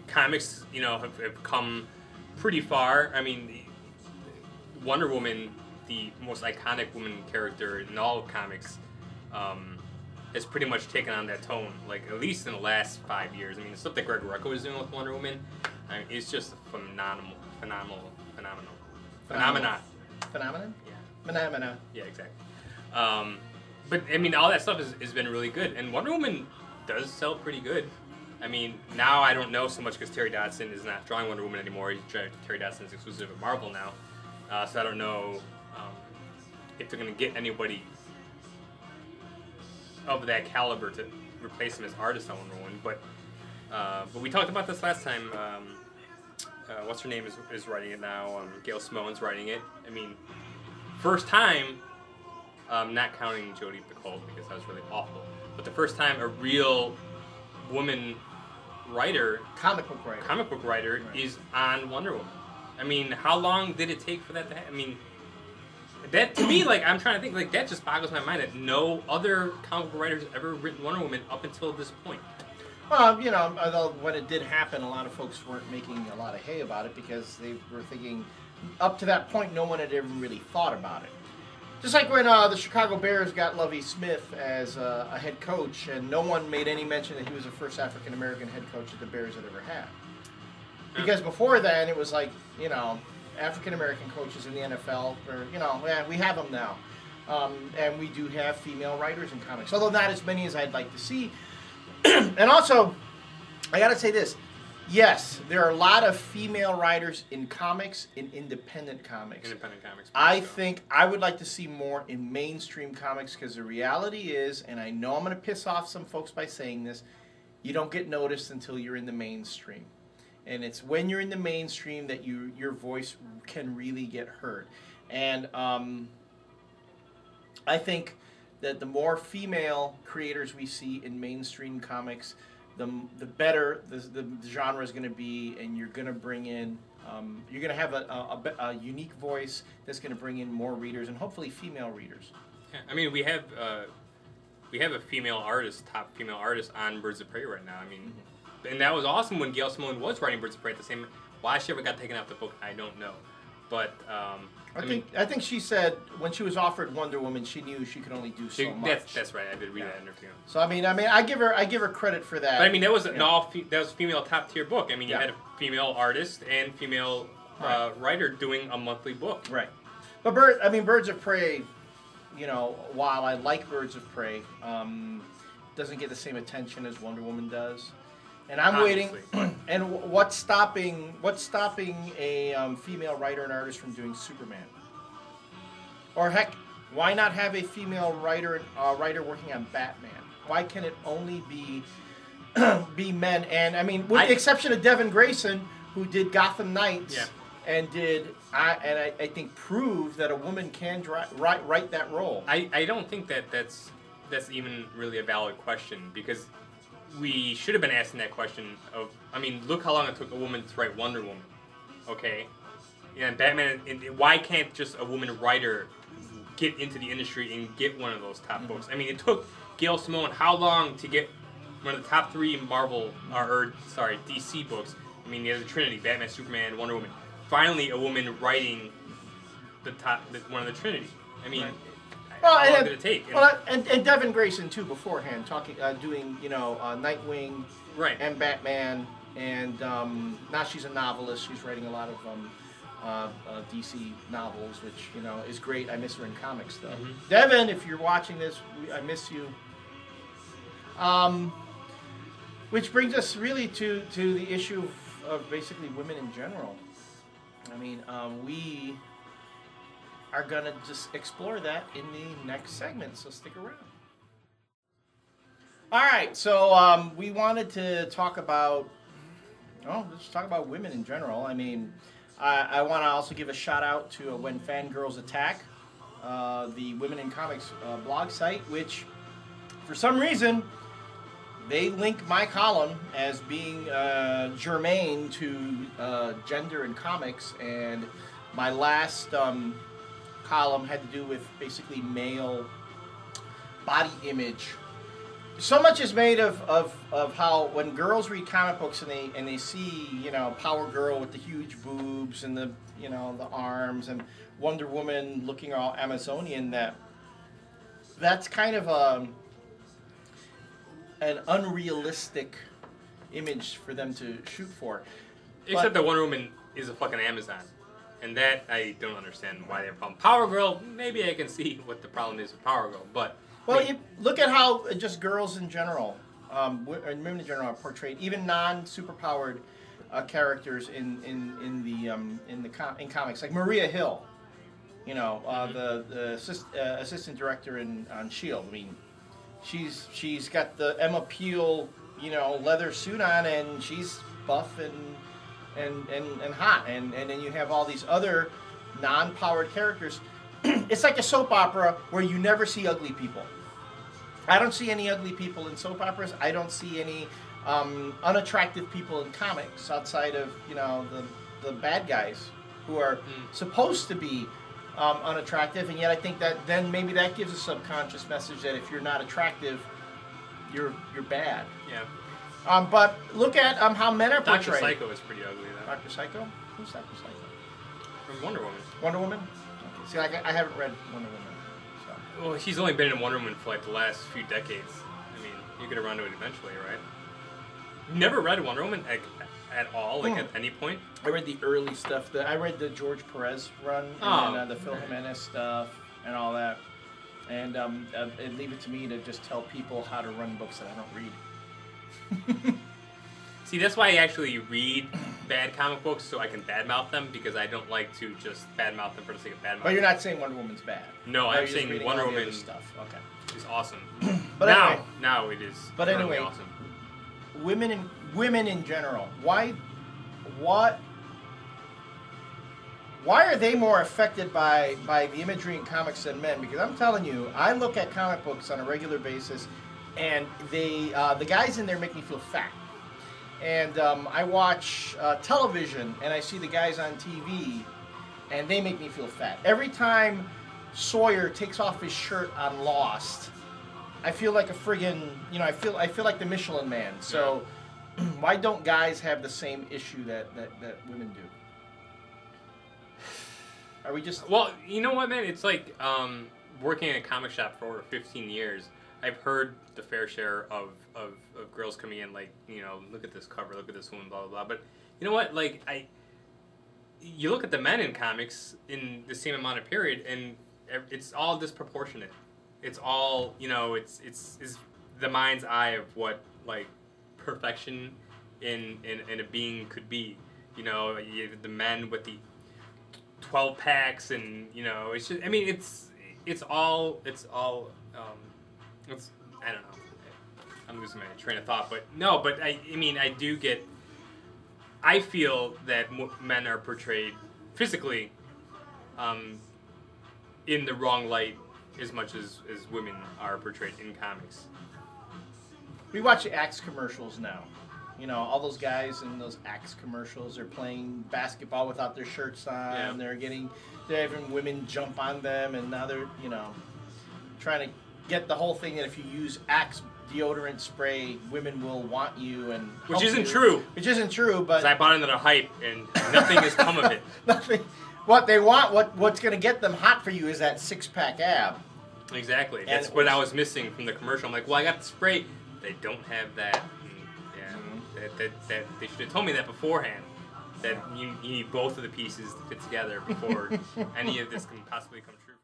Comics, you know, have come pretty far. I mean, Wonder Woman, the most iconic woman character in all comics, has pretty much taken on that tone, like at least in the last 5 years. I mean, the stuff that Greg Rucka was doing with Wonder Woman, I mean, it's just a phenomenon. Phenomenon? Yeah. Phenomena. Yeah, exactly. But I mean, all that stuff has been really good, and Wonder Woman does sell pretty good. I mean, now I don't know so much because Terry Dodson is not drawing Wonder Woman anymore. Terry Dodson is exclusive at Marvel now, so I don't know if they're going to get anybody of that caliber to replace him as artist on Wonder Woman. But we talked about this last time. What's her name is writing it now. Gail Simone's writing it. I mean, first time, not counting Jodie Picoult because that was really awful, but the first time a real woman writer, comic book writer, right, is on Wonder Woman. I mean, how long did it take for that to happen? I mean, that to me, like, I'm trying to think, like, that just boggles my mind that no other comic book writers ever written Wonder Woman up until this point. Well, you know, although when it did happen, a lot of folks weren't making a lot of hay about it because they were thinking, up to that point, no one had ever really thought about it. Just like when the Chicago Bears got Lovie Smith as a head coach, and no one made any mention that he was the first African-American head coach that the Bears had ever had. Because before then, it was like, you know, African-American coaches in the NFL, or, you know, yeah, we have them now. And we do have female writers in comics, although not as many as I'd like to see. And also, I got to say this. Yes, there are a lot of female writers in comics, in independent comics. I think I would like to see more in mainstream comics because the reality is, and I know I'm going to piss off some folks by saying this, you don't get noticed until you're in the mainstream. And it's when you're in the mainstream that your voice can really get heard. And I think that the more female creators we see in mainstream comics, the better the genre is going to be, and you're going to bring in, you're going to have a unique voice that's going to bring in more readers, and hopefully female readers. Yeah, I mean, we have a female artist, top female artist on Birds of Prey right now. I mean, and that was awesome when Gail Simone was writing Birds of Prey at the same time. Why she ever got taken off the book, I don't know. But I think she said when she was offered Wonder Woman, she knew she could only do so much. That's right. I did read that interview. So I mean, I give her credit for that. But I mean, that was that was a female top tier book. I mean, you had a female artist and female writer doing a monthly book. Right. But Birds of Prey, you know, while I like Birds of Prey, doesn't get the same attention as Wonder Woman does. And I'm waiting. And what's stopping a female writer and artist from doing Superman? Or heck, why not have a female writer working on Batman? Why can it only be men? And I mean, with the exception of Devin Grayson, who did Gotham Knights, and I think proved that a woman can write that role. I don't think that's even really a valid question, because we should have been asking that question of, I mean, look how long it took a woman to write Wonder Woman, okay? And Batman, why can't just a woman writer get into the industry and get one of those top books? I mean, it took Gail Simone how long to get one of the top 3 DC books? I mean, you have the Trinity, Batman, Superman, Wonder Woman. Finally, a woman writing one of the Trinity. I mean, how long did it take? And Devin Grayson too beforehand, doing Nightwing, and Batman, and now she's a novelist. She's writing a lot of DC novels, which is great. I miss her in comics though. Devin, if you're watching this, I miss you. Which brings us really to the issue of basically women in general. I mean, we are going to just explore that in the next segment, so stick around. All right, so we wanted to talk about, let's talk about women in general. I mean, I want to also give a shout out to When Fangirls Attack, the Women in Comics blog site, which for some reason they link my column as being germane to gender in comics, and my last column had to do with basically male body image. So much is made of how when girls read comic books and they see, you know, Power Girl with the huge boobs and the, you know, the arms, and Wonder Woman looking all Amazonian, that's kind of an unrealistic image for them to shoot for. Except that Wonder Woman is a fucking Amazon. And that I don't understand why they have a problem. Power Girl, maybe I can see what the problem is with Power Girl, but... Well, you look at how just girls in general, and women in general, are portrayed. Even non-superpowered characters in comics, like Maria Hill, you know, the assistant director on Shield. I mean, she's got the Emma Peel, you know, leather suit on, and she's buff and hot, and then you have all these other non-powered characters. It's like a soap opera where you never see ugly people. I don't see any ugly people in soap operas. I don't see any unattractive people in comics outside of, you know, the bad guys who are supposed to be unattractive, and yet I think that then maybe that gives a subconscious message that if you're not attractive, you're bad. Yeah. But look at how men are portrayed. Dr. Psycho is pretty ugly, though. Dr. Psycho? Who's Dr. Psycho? From Wonder Woman. Wonder Woman? Okay. See, I haven't read Wonder Woman. So. Well, she's only been in Wonder Woman for like the last few decades. I mean, you're gonna run to it eventually, right? You never read Wonder Woman at all, like at any point? I read the early stuff. I read the George Perez run, and then, the Phil Jimenez stuff, and all that. And leave it to me to just tell people how to run books that I don't read. See, that's why I actually read bad comic books, so I can badmouth them, because I don't like to just badmouth them for the sake of badmouth. But you're not saying Wonder Woman's bad. No, I'm saying Wonder Woman stuff. Okay. is awesome. But now it is. But anyway, awesome. Women in general. Why are they more affected by the imagery in comics than men? Because I'm telling you, I look at comic books on a regular basis, and the guys in there make me feel fat. And I watch television, and I see the guys on TV, and they make me feel fat. Every time Sawyer takes off his shirt on Lost, I feel like a friggin', you know, I feel like the Michelin Man. So why don't guys have the same issue that women do? Are we just... Well, you know what, man? It's like working in a comic shop for over 15 years. I've heard the fair share of girls coming in like, you know, look at this cover, look at this one, blah, blah, blah. But you know what? Like, you look at the men in comics in the same amount of period, and it's all disproportionate. It's all, you know, it's the mind's eye of what, like, perfection in a being could be. You know, you have the men with the 12 packs, and, you know, it's just, I mean, it's all I don't know. I'm losing my train of thought, but no. But I mean, I feel that men are portrayed physically, in the wrong light as much as women are portrayed in comics. We watch Axe commercials now. You know, all those guys in those Axe commercials are playing basketball without their shirts on. Yeah. They're having women jump on them, and now they're, you know, trying to get the whole thing that if you use Axe deodorant spray, women will want you, and which isn't true. Which isn't true, but I bought into the hype, and nothing has come of it. Nothing. What they want, what's going to get them hot for you is that six-pack ab. Exactly. That's what I was missing from the commercial. I'm like, well, I got the spray. They don't have that. And, yeah, that they should have told me that beforehand. That you need both of the pieces to fit together before any of this can possibly come true.